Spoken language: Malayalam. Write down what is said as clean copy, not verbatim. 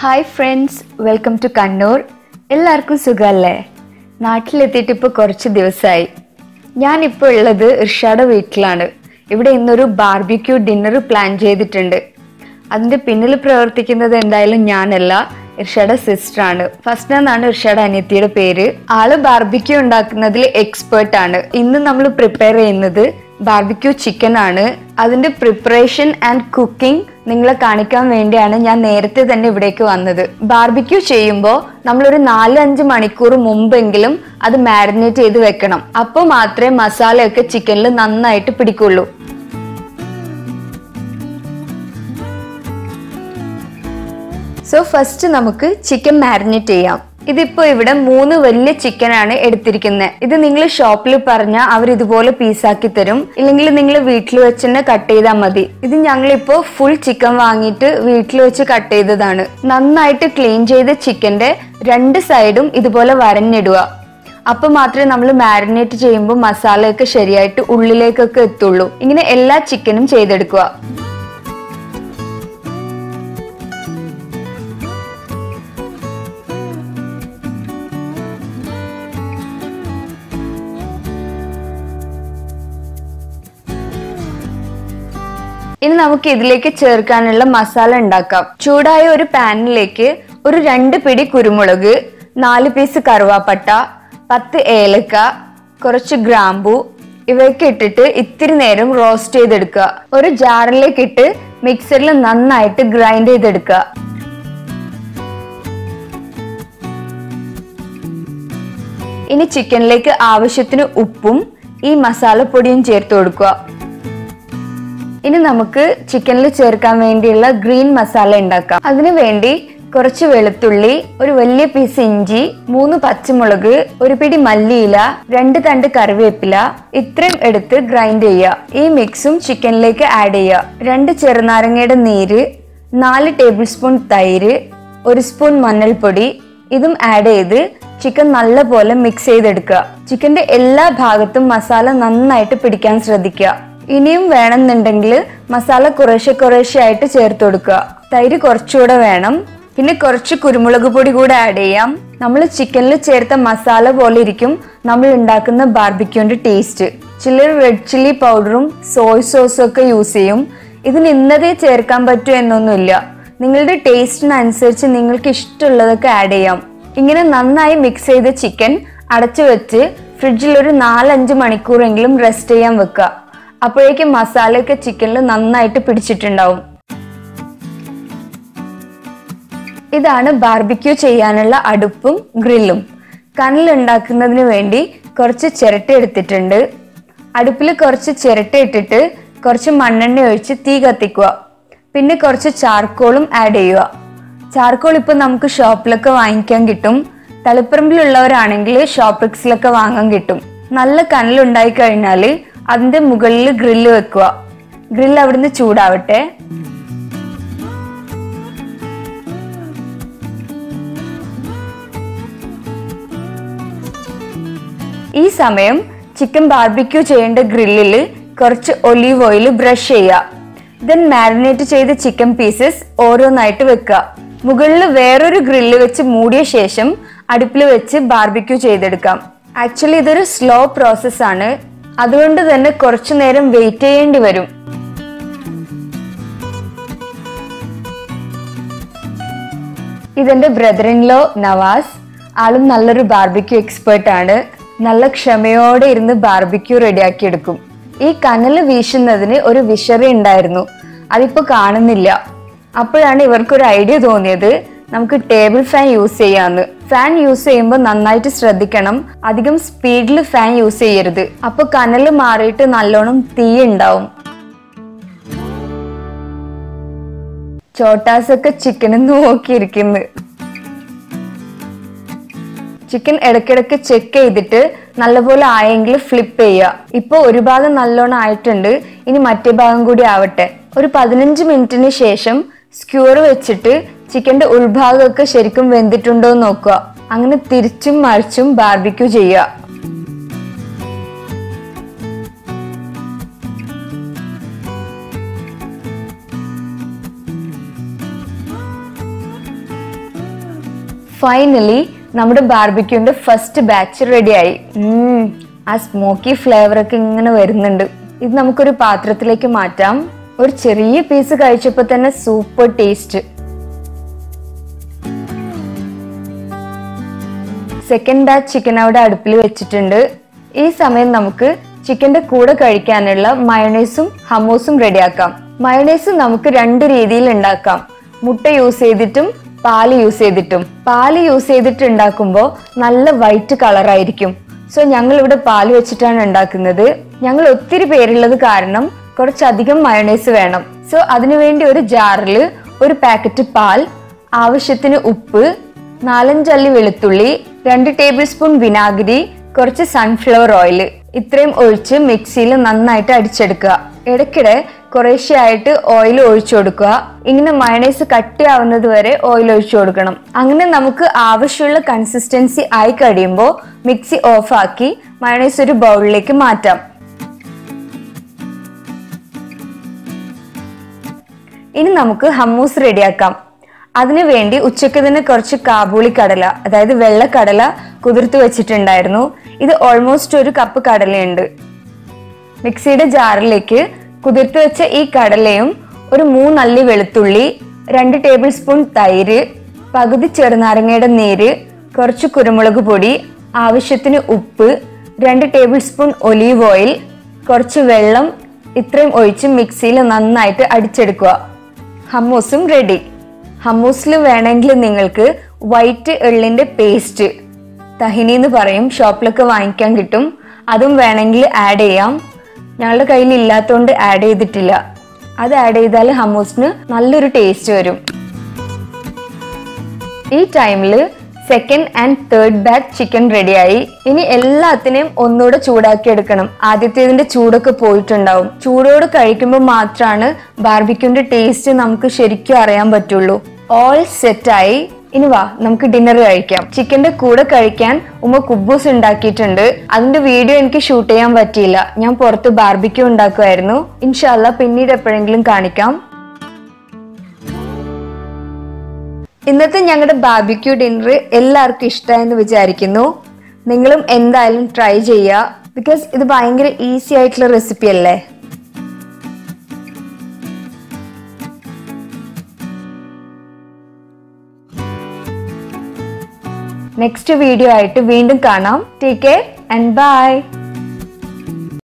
Hi friends, welcome to Kannur. എല്ലാവർക്കും സുഖമല്ലേ? നാട്ടിലെത്തിയിട്ട് ഇപ്പോൾ കുറച്ച് ദിവസമായി. ഞാനിപ്പോൾ ഉള്ളത് ഇർഷാടെ വീട്ടിലാണ്. ഇവിടെ ഇന്നൊരു ബാർബിക്യൂ ഡിന്നർ പ്ലാൻ ചെയ്തിട്ടുണ്ട്. അതിൻ്റെ പിന്നിൽ പ്രവർത്തിക്കുന്നത് എന്തായാലും ഞാനല്ല, ഇർഷാടെ സിസ്റ്ററാണ്. ഫസ്ന എന്നാണ് ഇർഷാടെ അനിയത്തിയുടെ പേര്. ആള് ബാർബിക്യൂ ഉണ്ടാക്കുന്നതിൽ എക്സ്പേർട്ട് ആണ്. ഇന്ന് നമ്മൾ പ്രിപ്പയർ ചെയ്യുന്നത് ബാർബിക്യൂ ചിക്കൻ ആണ്. അതിന്റെ പ്രിപ്പറേഷൻ ആൻഡ് കുക്കിംഗ് നിങ്ങളെ കാണിക്കാൻ വേണ്ടിയാണ് ഞാൻ നേരത്തെ തന്നെ ഇവിടേക്ക് വന്നത്. ബാർബിക്യൂ ചെയ്യുമ്പോൾ നമ്മളൊരു 4-5 മണിക്കൂർ മുമ്പെങ്കിലും അത് മാരിനേറ്റ് ചെയ്ത് വെക്കണം. അപ്പോൾ മാത്രമേ മസാലയൊക്കെ ചിക്കനിൽ നന്നായിട്ട് പിടിക്കുള്ളൂ. സോ ഫസ്റ്റ് നമുക്ക് ചിക്കൻ മാരിനേറ്റ് ചെയ്യാം. ഇതിപ്പോ ഇവിടെ 3 വലിയ ചിക്കനാണ് എടുത്തിരിക്കുന്നത്. ഇത് നിങ്ങൾ ഷോപ്പിൽ പറഞ്ഞാൽ അവർ ഇതുപോലെ പീസാക്കി തരും, ഇല്ലെങ്കിൽ നിങ്ങൾ വീട്ടിൽ വെച്ച് തന്നെ കട്ട് ചെയ്താൽ മതി. ഇത് ഞങ്ങളിപ്പോ ഫുൾ ചിക്കൻ വാങ്ങിയിട്ട് വീട്ടിൽ വെച്ച് കട്ട് ചെയ്തതാണ്. നന്നായിട്ട് ക്ലീൻ ചെയ്ത ചിക്കന്റെ 2 സൈഡും ഇതുപോലെ വരഞ്ഞിടുക. അപ്പൊ മാത്രമേ നമ്മൾ മാരിനേറ്റ് ചെയ്യുമ്പോൾ മസാലയൊക്കെ ശരിയായിട്ട് ഉള്ളിലേക്കൊക്കെ എത്തുള്ളൂ. ഇങ്ങനെ എല്ലാ ചിക്കനും ചെയ്തെടുക്കുക. ഇനി നമുക്ക് ഇതിലേക്ക് ചേർക്കാനുള്ള മസാല ഉണ്ടാക്കാം. ചൂടായ ഒരു പാനിലേക്ക് ഒരു 2 പിടി കുരുമുളക്, 4 പീസ് കറുവാപ്പട്ട, 10 ഏലക്ക, കുറച്ച് ഗ്രാമ്പു ഇവയൊക്കെ ഇട്ടിട്ട് ഇത്തിരി നേരം റോസ്റ്റ് ചെയ്തെടുക്കുക. ഒരു ജാറിലേക്ക് ഇട്ട് മിക്സറിൽ നന്നായിട്ട് ഗ്രൈൻഡ് ചെയ്തെടുക്കുക. ഇനി ചിക്കനിലേക്ക് ആവശ്യത്തിന് ഉപ്പും ഈ മസാലപ്പൊടിയും ചേർത്ത് കൊടുക്കുക. ഇനി നമുക്ക് ചിക്കനിൽ ചേർക്കാൻ വേണ്ടിയുള്ള ഗ്രീൻ മസാല ഉണ്ടാക്കാം. അതിനു വേണ്ടി കുറച്ച് വെളുത്തുള്ളി, ഒരു വലിയ പീസ് ഇഞ്ചി, 3 പച്ചമുളക്, ഒരു പിടി മല്ലിയില, 2 തണ്ട് കറിവേപ്പില ഇത്രയും എടുത്ത് ഗ്രൈൻഡ് ചെയ്യുക. ഈ മിക്സും ചിക്കനിലേക്ക് ആഡ് ചെയ്യുക. 2 ചെറുനാരങ്ങയുടെ നീര്, 4 ടേബിൾ സ്പൂൺ തൈര്, 1 സ്പൂൺ മഞ്ഞൾപ്പൊടി ഇതും ആഡ് ചെയ്ത് ചിക്കൻ നല്ലപോലെ മിക്സ് ചെയ്തെടുക്കുക. ചിക്കന്റെ എല്ലാ ഭാഗത്തും മസാല നന്നായിട്ട് പിടിക്കാൻ ശ്രദ്ധിക്കുക. ഇനിയും വേണമെന്നുണ്ടെങ്കിൽ മസാല കുറേശ്ശെ ആയിട്ട് ചേർത്ത് കൊടുക്കുക. തൈര് കുറച്ചുകൂടെ വേണം. പിന്നെ കുറച്ച് കുരുമുളക് പൊടി കൂടെ ആഡ് ചെയ്യാം. നമ്മൾ ചിക്കനിൽ ചേർത്ത മസാല പോലെ ഇരിക്കും നമ്മൾ ഉണ്ടാക്കുന്ന ബാർബിക്യൂന്റെ ടേസ്റ്റ്. ചിലർ റെഡ് ചില്ലി പൗഡറും സോയ് സോസും ഒക്കെ യൂസ് ചെയ്യും. ഇതിന് ഇന്നതേ ചേർക്കാൻ പറ്റൂ എന്നൊന്നുമില്ല. നിങ്ങളുടെ ടേസ്റ്റിനനുസരിച്ച് നിങ്ങൾക്ക് ഇഷ്ടമുള്ളതൊക്കെ ആഡ് ചെയ്യാം. ഇങ്ങനെ നന്നായി മിക്സ് ചെയ്ത ചിക്കൻ അടച്ചു വെച്ച് ഫ്രിഡ്ജിൽ ഒരു 4-5 മണിക്കൂറെങ്കിലും റെസ്റ്റ് ചെയ്യാൻ വെക്കുക. അപ്പോഴേക്കും മസാലയൊക്കെ ചിക്കനിൽ നന്നായിട്ട് പിടിച്ചിട്ടുണ്ടാവും. ഇതാണ് ബാർബിക്യൂ ചെയ്യാനുള്ള അടുപ്പും ഗ്രില്ലും. കനൽ ഉണ്ടാക്കുന്നതിന് വേണ്ടി കുറച്ച് ചിരട്ട എടുത്തിട്ടുണ്ട്. അടുപ്പിൽ കുറച്ച് ചിരട്ട ഇട്ടിട്ട് കുറച്ച് മണ്ണെണ്ണ ഒഴിച്ച് തീ കത്തിക്കുക. പിന്നെ കുറച്ച് ചാർക്കോളും ആഡ് ചെയ്യുക. ചാർക്കോൾ ഇപ്പൊ നമുക്ക് ഷോപ്പിലൊക്കെ വാങ്ങിക്കാൻ കിട്ടും. തളിപ്പറമ്പിലുള്ളവരാണെങ്കിൽ ഷോപ്പിക്സിലൊക്കെ വാങ്ങാൻ കിട്ടും. നല്ല കനലുണ്ടായി കഴിഞ്ഞാൽ അതിന്റെ മുകളിൽ ഗ്രില്ല് വെക്കുക. ഗ്രില്ല് അവിടുന്ന് ചൂടാവട്ടെ. ഈ സമയം ചിക്കൻ ബാർബിക്യൂ ചെയ്യേണ്ട ഗ്രില്ലിൽ കുറച്ച് ഒലീവ് ഓയിൽ ബ്രഷ് ചെയ്യുക. ദെൻ മാരിനേറ്റ് ചെയ്ത ചിക്കൻ പീസസ് ഓരോന്നായിട്ട് വെക്കുക. മുകളിൽ വേറൊരു ഗ്രില്ല് വെച്ച് മൂടിയ ശേഷം അടുപ്പിൽ വെച്ച് ബാർബിക്യൂ ചെയ്തെടുക്കാം. ആക്ച്വലി ഇതൊരു സ്ലോ പ്രോസസ് ആണ്. അതുകൊണ്ട് തന്നെ കുറച്ചു നേരം വെയിറ്റ് ചെയ്യേണ്ടി വരും. ഇതെന്റെ ബ്രദർ ഇൻ ലോ നവാസ്. ആളും നല്ലൊരു ബാർബിക്യൂ എക്സ്പേർട്ട് ആണ്. നല്ല ക്ഷമയോടെ ഇരുന്ന് ബാർബിക്യൂ റെഡിയാക്കി എടുക്കും. ഈ കനല് വീശുന്നതിന് ഒരു വിഷറി ഉണ്ടായിരുന്നു, അതിപ്പോ കാണുന്നില്ല. അപ്പോഴാണ് ഇവർക്കൊരു ഐഡിയ തോന്നിയത്, നമുക്ക് ടേബിൾ ഫാൻ യൂസ് ചെയ്യാന്ന്. ഫാൻ യൂസ് ചെയ്യുമ്പോൾ നന്നായിട്ട് ശ്രദ്ധിക്കണം, അധികം സ്പീഡിൽ ഫാൻ യൂസ് ചെയ്യരുത്. അപ്പൊ കനല് മാറിയിട്ട് നല്ലോണം തീ ഉണ്ടാവും. ചോട്ടാസൊക്കെ ചിക്കൻ നോക്കിയിരിക്കുന്നു. ചിക്കൻ ഇടയ്ക്കിടയ്ക്ക് ചെക്ക് ചെയ്തിട്ട് നല്ലപോലെ ആയെങ്കിൽ ഫ്ലിപ്പ് ചെയ്യുക. ഇപ്പൊ ഒരു ഭാഗം നല്ലോണം ആയിട്ടുണ്ട്, ഇനി മറ്റേ ഭാഗം കൂടി ആവട്ടെ. ഒരു 15 മിനിറ്റിന് ശേഷം സ്ക്യൂർ വെച്ചിട്ട് ചിക്കന്റെ ഉൾഭാഗമൊക്കെ ശരിക്കും വെന്തിട്ടുണ്ടോ എന്ന് നോക്കുക. അങ്ങനെ തിരിച്ചും മറിച്ചും ബാർബിക്യൂ ചെയ്യുക. ഫൈനലി നമ്മുടെ ബാർബിക്യൂന്റെ ഫസ്റ്റ് ബാച്ച് റെഡിയായി. ആ സ്മോക്കി ഫ്ലേവർ ഒക്കെ ഇങ്ങനെ വരുന്നുണ്ട്. ഇത് നമുക്കൊരു പാത്രത്തിലേക്ക് മാറ്റാം. ഒരു ചെറിയ പീസ് കഴിച്ചപ്പോ തന്നെ super taste. Second batch chicken അവിടെ അടുപ്പിൽ വെച്ചിട്ടുണ്ട്. ഈ സമയം നമുക്ക് ചിക്കന്റെ കൂടെ കഴിക്കാനുള്ള മയോണൈസും ഹമ്മൂസും റെഡിയാക്കാം. മയോണൈസ് നമുക്ക് 2 രീതിയിൽ ഉണ്ടാക്കാം. മുട്ട യൂസ് ചെയ്തിട്ടും പാല് യൂസ് ചെയ്തിട്ടും. പാല് യൂസ് ചെയ്തിട്ട് ഉണ്ടാക്കുമ്പോൾ നല്ല വൈറ്റ് കളറായിരിക്കും. സോ ഞങ്ങൾ ഇവിടെ പാല് വെച്ചിട്ടാണ് ഉണ്ടാക്കുന്നത്. ഞങ്ങൾ ഒത്തിരി പേരുള്ളത് കാരണം കുറച്ചധികം മയോണൈസ് വേണം. സോ അതിനുവേണ്ടി ഒരു ജാറിൽ ഒരു പാക്കറ്റ് പാൽ, ആവശ്യത്തിന് ഉപ്പ്, 4-5 അല്ലി വെളുത്തുള്ളി, 2 ടേബിൾ സ്പൂൺ വിനാഗിരി, കുറച്ച് സൺഫ്ലവർ ഓയിൽ ഇത്രയും ഒഴിച്ച് മിക്സിയിൽ നന്നായിട്ട് അടിച്ചെടുക്കുക. ഇടയ്ക്കിടെ കുറേശ്ശെയായിട്ട് ഓയിൽ ഒഴിച്ചു കൊടുക്കുക. ഇങ്ങനെ മയോണൈസ് കട്ടിയാവുന്നത് വരെ ഓയിൽ ഒഴിച്ചു കൊടുക്കണം. അങ്ങനെ നമുക്ക് ആവശ്യമുള്ള കൺസിസ്റ്റൻസി ആയി കഴിയുമ്പോൾ മിക്സി ഓഫ് ആക്കി മയോണൈസ് ഒരു ബൗളിലേക്ക് മാറ്റാം. ഇനി നമുക്ക് ഹമ്മൂസ് റെഡിയാക്കാം. അതിനു വേണ്ടി ഉച്ചക്ക് തന്നെ കുറച്ച് കാബൂളി കടല, അതായത് വെള്ളക്കടല കുതിർത്ത് വെച്ചിട്ടുണ്ടായിരുന്നു. ഇത് ഓൾമോസ്റ്റ് 1 കപ്പ് കടലയുണ്ട്. മിക്സിയുടെ ജാറിലേക്ക് കുതിർത്ത് വെച്ച ഈ കടലയും ഒരു 3 അല്ലി വെളുത്തുള്ളി, 2 ടേബിൾ സ്പൂൺ തൈര്, പകുതി ചെറുനാരങ്ങയുടെ നീര്, കുറച്ച് കുരുമുളക് പൊടി, ആവശ്യത്തിന് ഉപ്പ്, 2 ടേബിൾ സ്പൂൺ ഒലീവ് ഓയിൽ, കുറച്ച് വെള്ളം ഇത്രയും ഒഴിച്ച് മിക്സിയിൽ നന്നായിട്ട് അടിച്ചെടുക്കുക. ഹമ്മൂസും റെഡി. ഹമ്മൂസിൽ വേണമെങ്കിൽ നിങ്ങൾക്ക് വൈറ്റ് എള്ളിന്റെ പേസ്റ്റ്, തഹിനി എന്ന് പറയും, ഷോപ്പിലൊക്കെ വാങ്ങിക്കാൻ കിട്ടും, അതും വേണമെങ്കിൽ ആഡ് ചെയ്യാം. ഞങ്ങളുടെ കയ്യിൽ ഇല്ലാത്തതുകൊണ്ട് ആഡ് ചെയ്തിട്ടില്ല. അത് ആഡ് ചെയ്താൽ ഹമ്മൂസിന് നല്ലൊരു ടേസ്റ്റ് വരും. ഈ ടൈമിൽ second and third batch chicken റെഡിയായി. ഇനി എല്ലാത്തിനെയും ഒന്നുകൂടെ ചൂടാക്കി എടുക്കണം. ആദ്യത്തേതിന്റെ ചൂടൊക്കെ പോയിട്ടുണ്ടാവും. ചൂടോട് കഴിക്കുമ്പോൾ മാത്രമാണ് ബാർബിക്യൂന്റെ ടേസ്റ്റ് നമുക്ക് ശരിക്കും അറിയാൻ പറ്റുള്ളൂ. ഓൾ സെറ്റായി. ഇനി വാ നമുക്ക് ഡിന്നർ കഴിക്കാം. ചിക്കന്റെ കൂടെ കഴിക്കാൻ ഉമ്മ കുബൂസ് ഉണ്ടാക്കിയിട്ടുണ്ട്. അതിന്റെ വീഡിയോ എനിക്ക് ഷൂട്ട് ചെയ്യാൻ പറ്റിയില്ല. ഞാൻ പുറത്ത് ബാർബിക്യൂ ഉണ്ടാക്കുമായിരുന്നു. ഇൻഷാല്ല പിന്നീട് എപ്പോഴെങ്കിലും കാണിക്കാം. ഇന്നത്തെ ഞങ്ങളുടെ ബാർബിക്യൂ ഡിന്നർ എല്ലാവർക്കും ഇഷ്ടമായെന്ന് വിചാരിക്കുന്നു. നിങ്ങളും എന്തായാലും ട്രൈ ചെയ്യുക. ബിക്കോസ് ഇത് ഭയങ്കര ഈസി ആയിട്ടുള്ള റെസിപ്പി അല്ലേ. നെക്സ്റ്റ് വീഡിയോ ആയിട്ട് വീണ്ടും കാണാം. Take care and by.